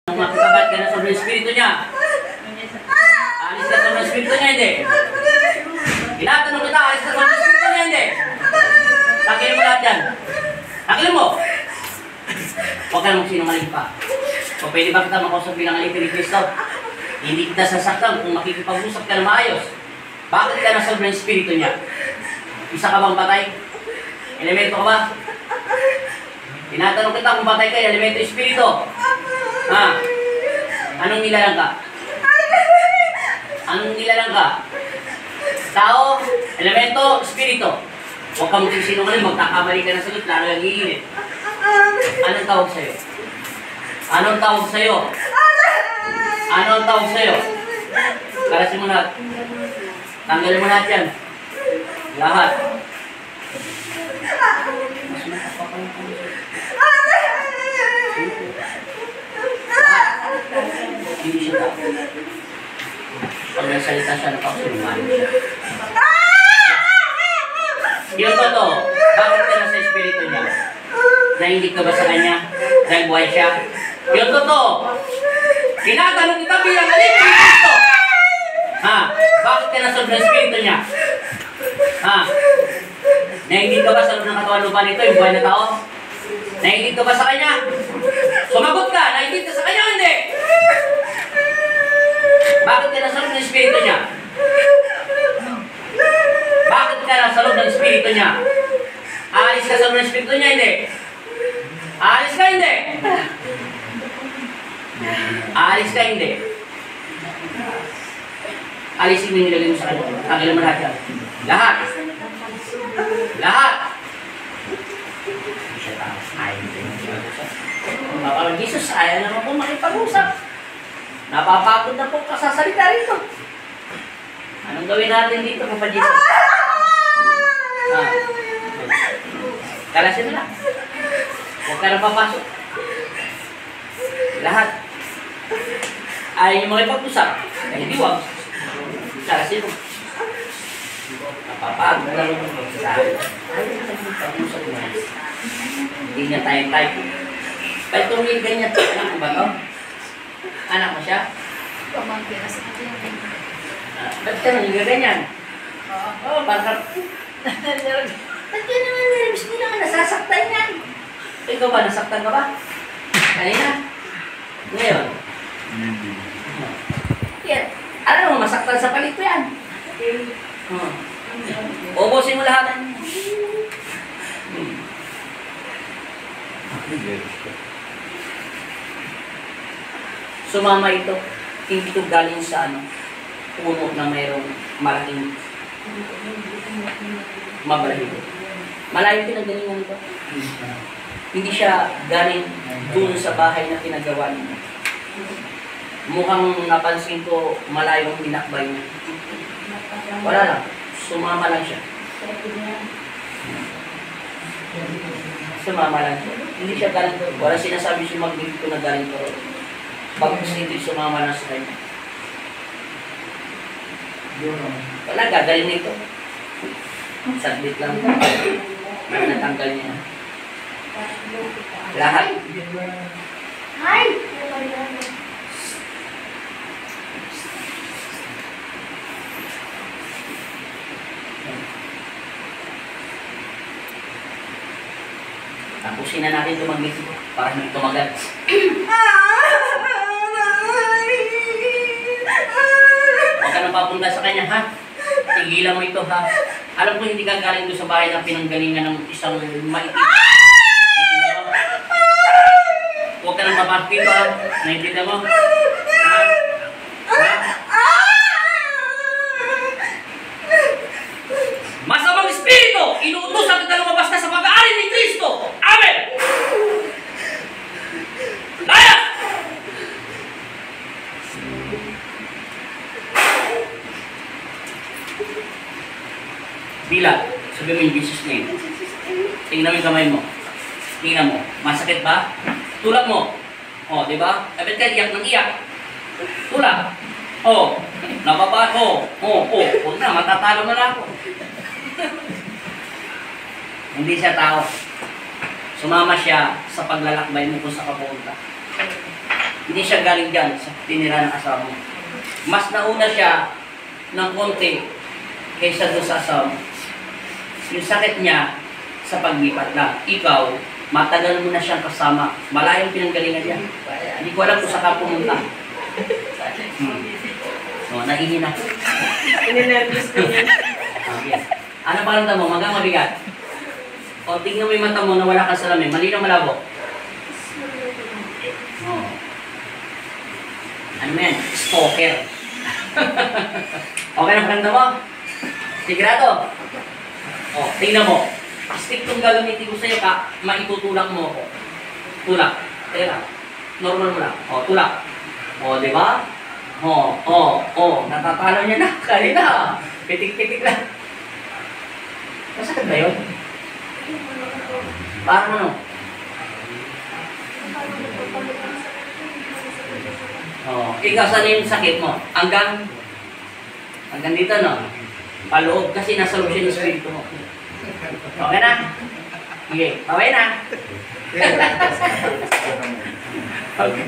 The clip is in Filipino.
Makikabad ka na sa espiritu niya. Alis ka sa espiritu niya, hindi. Tinatanong kita, alis ka sa espiritu niya, hindi. Takilin mo lahat yan. Takilin mo. Huwag ka namang sinungaling pa. O pwede ba kita makausap bilang alipin ni Kristo? Hindi kita sasaktan kung makikipag-usap ka na maayos. Bakit ka nasa sobrang espiritu niya? Isa ka bang patay? Elemento ka ba? Tinatanong kita kung patay ka, elemento espiritu. Ha? Anong nilalang ka? Anong nilalang ka? Tao, elemento, espiritu. Huwag kang sinungaling, magkakamali ka na sagot, lalo yung iinit. Anong tawag sa'yo? Anong tawag sa'yo? Anong tawag sa'yo? Karasin mo lahat. Tanggalin mo lahat yan. Lahat. Hindi siya tao. Pag nagsalita siya, napakasulunganin siya. Yung totoo, bakit ka na sa espiritu niya? Nahindig ka ba sa kanya? Dahil buhay siya? Yung totoo, tinatanong kita bilang alipin ni Kristo. Ha? Bakit ka na sa espiritu niya? Ha? Nahindig ka ba sa loob ng katawan lupa nito, yung buhay na tao? Nahindig ka ba sa kanya? Sumagot ka, nahindig ka sa kanya o hindi? Bakit ka nasa loob ng espiritu niya? Bakit ka nasa loob ng espiritu niya? Aalis ka sa loob ng espiritu niya, hindi? Aalis ka, hindi? Aalis ka, hindi? Alisin mo yung nilagay mo sa kanya. Tanggalin mo lahat yan. Lahat. Lahat. Ayaw Jesus, ayaw naman po makipag-usap. Napapagod na po kasasalita rito. Anong gawin natin dito, Papa Jesus? Kalasin mo lang. Huwag ka na papasok. Lahat. Ayaw nyo makipag-usap. Eh, hindi wag. Kalasin mo. Napapagod na lang mo sa akin. Ayaw nyo makipag-usap mo. Hindi niya type. Ba't tumingin ganyan? Anak mo ba ito? Anak mo siya? Pamangkin na sa kanya. Ba't ka nang ganyan? Oo, bakit? Ba't ka naman nervous? Hindi naman nasasaktan yan. Ikaw ba, nasaktan ka ba? Kanina? Ngayon? Yan. Alam mo, masaktan sa palito yan. Ubusin mo lahat. Sumama ito. Hindi ito galing sa puno na mayroong malaking mabalahibo. Malayo pinagalingan ito. Hindi siya galing dun sa bahay na pinagawa niya. Mukhang napansin ko malayong tinakbay niya. Wala lang. Sumama lang siya. Sumama lang siya. Hindi siya galing doon. Wala sinasabi siya mag-big ko na galing doon. Pagkos nito sumama na sa kanya. Wala, gagaling nito. Saglit lang. Natanggal niya. Lahat. Hi! Tapusin na natin tumaglit para hindi tumagal. Huwag ka nang papunta sa kanya, ha? Tigilan mo ito, ha? Alam ko hindi ka galing doon sa bahay na pinanggalingan ng isang maitim. Naintindihan mo? Huwag ka nang papasok dito, ha? Naintindihan mo? Ha? Ha? Masamang espiritu! Inuutosan kita lumabas ka sa pag-aari ni Kristo! Amen! Laya! Bilang, sabi mo yung Jesus name. Tingnan mo yung kamay mo. Tingnan mo. Masakit ba? Tulak mo. O, di ba? Dapat ka iyak ng iyak. Tulak. O, nababa. O, huwag na, matatalo na ako. Hindi siya tao. Sumama siya sa paglalakbay mo kung sa kapunta. Hindi siya galing dyan sa tinira ng asawa mo. Mas nauna siya ng konti kaysa doon sa asawa mo. Yung sakit niya sa paglipat lang. Ikaw, matagal mo na siyang kasama. Malayong pinanggalingan niya. Hindi ko alam kung saan ka pumunta. So, naihi na. Ininervous ko yun. Okay. Ano pa lang mo? Magang mabigat. O, tingnan mo yung mata mo na wala kang salamin. Malinaw malabo. Oh. Ano yan? Stalker. Okay na paganda mo? Sigurado? O, tingnan mo. Stick itong gagamitin ko sa'yo ka, maitutulak mo ako. Tulak. Teka. Normal mo lang. O, tulak. O, di ba? Natatalo niya na. Kanina. Pitik-pitik lang. Masakit ba yun? Parang ano? Ikaw saan yung sakit mo? Hanggang dito, no? Paloob kasi nasa loob siya ng espiritu mo. Okay na? Sige, okay na. Okay.